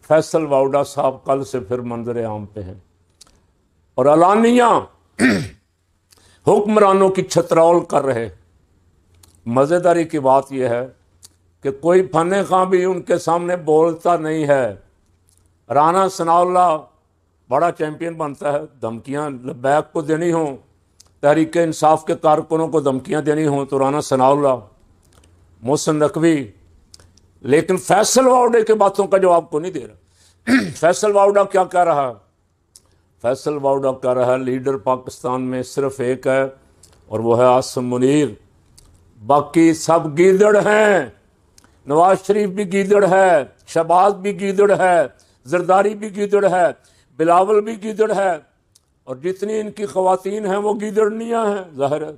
फैसल वाउडा साहब कल से फिर मंजर आम पे हैं और अलानिया हुक्मरानों की छतरौल कर रहे। मज़ेदारी की बात यह है कि कोई फने खां भी उनके सामने बोलता नहीं है। राना सनाउल्लाह बड़ा चैंपियन बनता है, धमकियां लब्बैक को देनी हो, तहरीक इंसाफ के कारकुनों को धमकियां देनी हो तो राना सनाउल्लाह, मोहसिन नकवी, लेकिन फैसल वाउडा की बातों का जवाब को नहीं दे रहा। फैसल वाउडा क्या कह रहा है? फैसल वाउडा कह रहा है लीडर पाकिस्तान में सिर्फ एक है और वो है आसिम मुनीर, बाकी सब गीदड़ हैं। नवाज शरीफ भी गीदड़ है, शहबाज भी गीदड़ है, जरदारी भी गीदड़ है, बिलावल भी गीदड़ है और जितनी इनकी ख़वातीन हैं वो गीदड़नियाँ हैं। ज़ाहिर है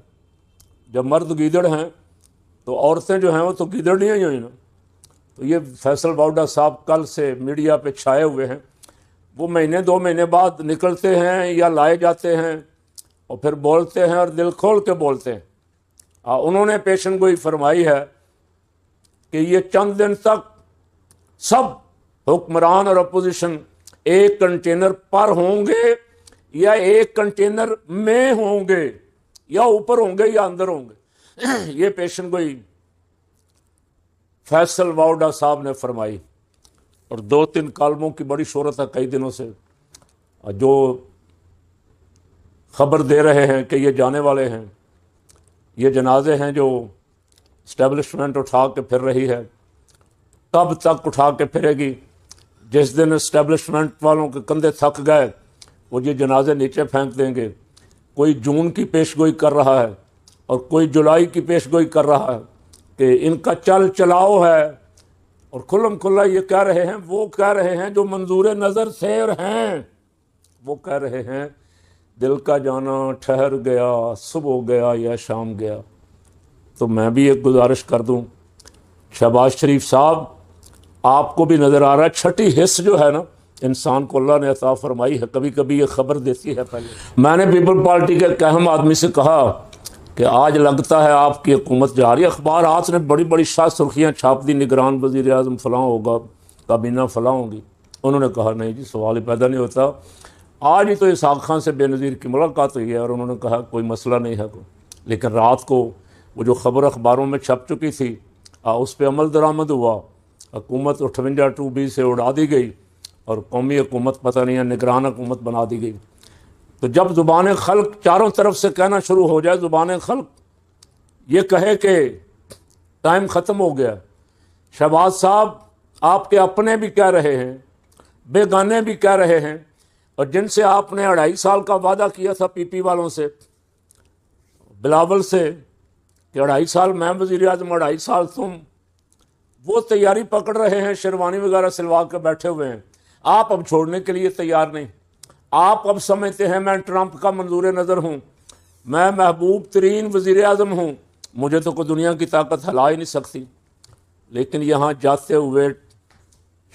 जब मर्द गीदड़ हैं तो औरतें जो हैं वो तो गीदड़नियाँ ही हुई ना। तो ये फैसल वाउडा साहब कल से मीडिया पे छाए हुए हैं। वो महीने 2 महीने बाद निकलते हैं या लाए जाते हैं और फिर बोलते हैं और दिल खोल के बोलते हैं। उन्होंने पेशन गोई फरमाई है कि ये चंद दिन तक सब हुक्मरान और अपोजिशन एक कंटेनर पर होंगे या एक कंटेनर में होंगे, या ऊपर होंगे या अंदर होंगे। ये पेशन गोई फैसल वाउडा साहब ने फरमाई और 2-3 कालमों की बड़ी शोहरत है कई दिनों से, जो खबर दे रहे हैं कि ये जाने वाले हैं। ये जनाजे हैं जो इस्टेब्लिशमेंट उठा के फिर रही है। कब तक उठा के फिरेगी? जिस दिन इस्टेब्लिशमेंट वालों के कंधे थक गए वो ये जनाजे नीचे फेंक देंगे। कोई जून की पेशगोई कर रहा है और कोई जुलाई की पेशगोई कर रहा है कि इनका चल चलाओ है, और खुल्लम खुल्ला ये कह रहे हैं, वो कह रहे हैं जो मंजूर नज़र थे और हैं, वो कह रहे हैं दिल का जाना ठहर गया, सुबह गया या शाम गया। तो मैं भी एक गुजारिश कर दूं, शहबाज शरीफ साहब आपको भी नज़र आ रहा है छठी हिस्स जो है ना इंसान को अल्लाह ने अता फरमाई है, कभी कभी ये खबर देती है। पहले मैंने पीपल पार्टी के एक अहम आदमी से कहा कि आज लगता है आपकी हुकूमत जा रही है। अखबार आज ने बड़ी बड़ी शाह सुर्खियाँ छाप दी, निगरान वज़ीर आज़म फ़लाँ होगा, काबीना फ़लाँ होगी। उन्होंने कहा नहीं जी, सवाल ही पैदा नहीं होता। आज ही तो इसहाक़ खान से बेनज़ीर की मुलाकात हुई है और उन्होंने कहा कोई मसला नहीं है कोई, लेकिन रात को वो जो ख़बर अखबारों में छप चुकी थी उस पर अमल दरामद हुआ। हुकूमत 58-2B से उड़ा दी गई और कौमी हुकूमत पता नहीं है निगरान हुकूमत बना दी गई। तो जब ज़ुबान खल्क चारों तरफ से कहना शुरू हो जाए, ज़ुबान खल्क ये कहे कि टाइम ख़त्म हो गया, शहबाज साहब आपके अपने भी कह रहे हैं, बेगाने भी कह रहे हैं, और जिनसे आपने 2.5 साल का वादा किया था PP वालों से, बिलावल से, कि 2.5 साल मैं वज़ीर आज़म 2.5 साल तुम, वो तैयारी पकड़ रहे हैं, शेरवानी वगैरह सिलवा कर बैठे हुए हैं। आप अब छोड़ने के लिए तैयार नहीं। आप अब समझते हैं मैं ट्रंप का मंजूर नज़र हूँ, मैं महबूब तरीन वज़ीर आज़म हूँ, मुझे तो कोई दुनिया की ताकत हिला ही नहीं सकती। लेकिन यहाँ जाते हुए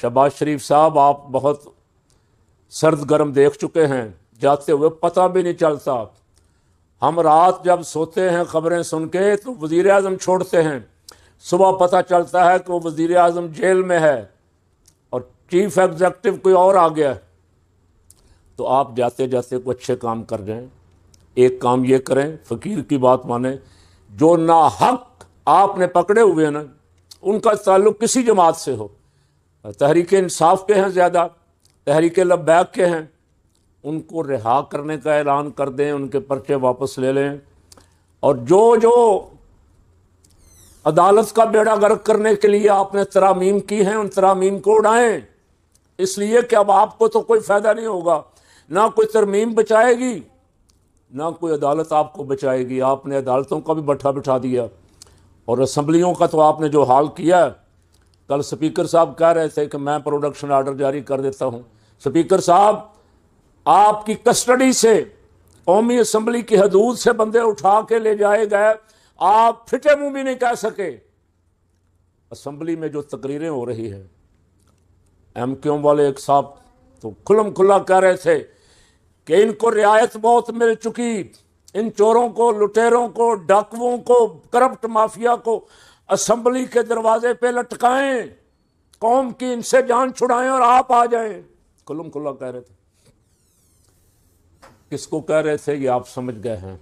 शहबाज शरीफ साहब आप बहुत सर्द गर्म देख चुके हैं, जाते हुए पता भी नहीं चलता। हम रात जब सोते हैं खबरें सुन के तो वज़ीर आज़म छोड़ते हैं, सुबह पता चलता है कि वो वज़ीर आज़म जेल में है और चीफ एग्जेक्टिव कोई और आ गया। तो आप जाते जाते कोई अच्छे काम कर जाएं। एक काम ये करें, फ़कीर की बात माने, जो नाहक आपने पकड़े हुए हैं ना, उनका ताल्लुक़ किसी जमात से हो, तहरीक इंसाफ के हैं ज़्यादा, तहरीक लब्बैक के हैं, उनको रिहा करने का ऐलान कर दें, उनके पर्चे वापस ले लें। और जो जो अदालत का बेड़ा गर्क करने के लिए आपने तरामीम की हैं, उन तरामीम को उड़ाएं, इसलिए कि अब आपको तो कोई फ़ायदा नहीं होगा, ना कोई तरमीम बचाएगी ना कोई अदालत आपको बचाएगी। आपने अदालतों का भी बट्ठा बिठा दिया और असम्बलियों का तो आपने जो हाल किया। कल स्पीकर साहब कह रहे थे कि मैं प्रोडक्शन आर्डर जारी कर देता हूँ। स्पीकर साहब आपकी कस्टडी से कौमी असम्बली की हदूद से बंदे उठा के ले जाए गए, आप फिटे मुंह भी नहीं कह सके। असम्बली में जो तकरीरें हो रही है, MQM वाले एक साहब तो खुल्लम खुल्ला कह रहे थे कि इनको रियायत बहुत मिल चुकी, इन चोरों को, लुटेरों को, डाकुओं को, करप्ट माफिया को असम्बली के दरवाजे पे लटकाएं। कौम की इनसे जान छुड़ाएं और आप आ जाएं, खुल्लम खुल्ला कह रहे थे। किसको कह रहे थे ये आप समझ गए हैं।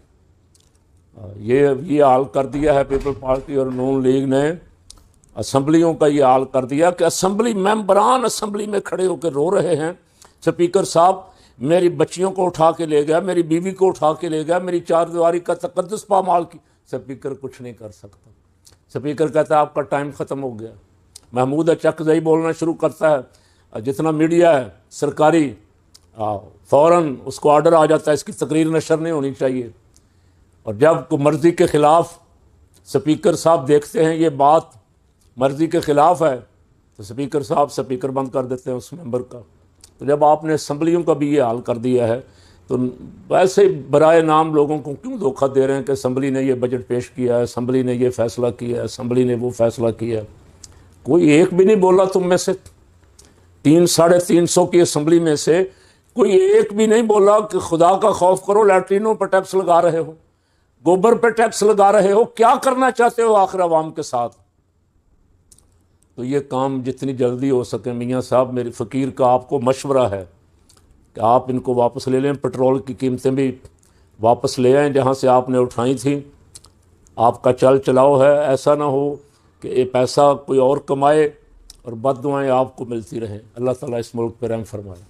ये हाल कर दिया है पीपल पार्टी और नून लीग ने, असम्बलियों का ये हाल कर दिया कि असम्बली मेंबरान असम्बली में खड़े होकर रो रहे हैं, स्पीकर साहब मेरी बच्चियों को उठा के ले गया, मेरी बीवी को उठा के ले गया, मेरी चारदीवारी का तकद्दुस पामाल की। स्पीकर कुछ नहीं कर सकता। स्पीकर कहता है आपका टाइम ख़त्म हो गया। महमूद चकजई बोलना शुरू करता है, जितना मीडिया है सरकारी फ़ौरन उसको ऑर्डर आ जाता है इसकी तकरीर नशर नहीं होनी चाहिए। और जब मर्ज़ी के ख़िलाफ़ स्पीकर साहब देखते हैं ये बात मर्ज़ी के ख़िलाफ़ है तो स्पीकर साहब स्पीकर बंद कर देते हैं उस मेंबर का। तो जब आपने असम्बलियों का भी ये हाल कर दिया है तो वैसे बराए नाम लोगों को क्यों धोखा दे रहे हैं कि असम्बली ने ये बजट पेश किया है, असम्बली ने ये फ़ैसला किया है, असम्बली ने वो फ़ैसला किया है। कोई एक भी नहीं बोला तुम में से, 300-350 की असम्बली में से कोई एक भी नहीं बोला कि खुदा का खौफ करो, लैट्रिनों पर टैक्स लगा रहे हो, गोबर पर टैक्स लगा रहे हो, क्या करना चाहते हो आखिर अवाम के साथ। तो ये काम जितनी जल्दी हो सके मियाँ साहब, मेरी फ़कीर का आपको मशवरा है कि आप इनको वापस ले लें, पेट्रोल की कीमतें भी वापस ले आएँ जहाँ से आपने उठाई थी। आपका चल चलाओ है, ऐसा ना हो कि ये पैसा कोई और कमाए और बद दुआएं आपको मिलती रहें। अल्लाह ताला इस मुल्क पर रहम फरमाए।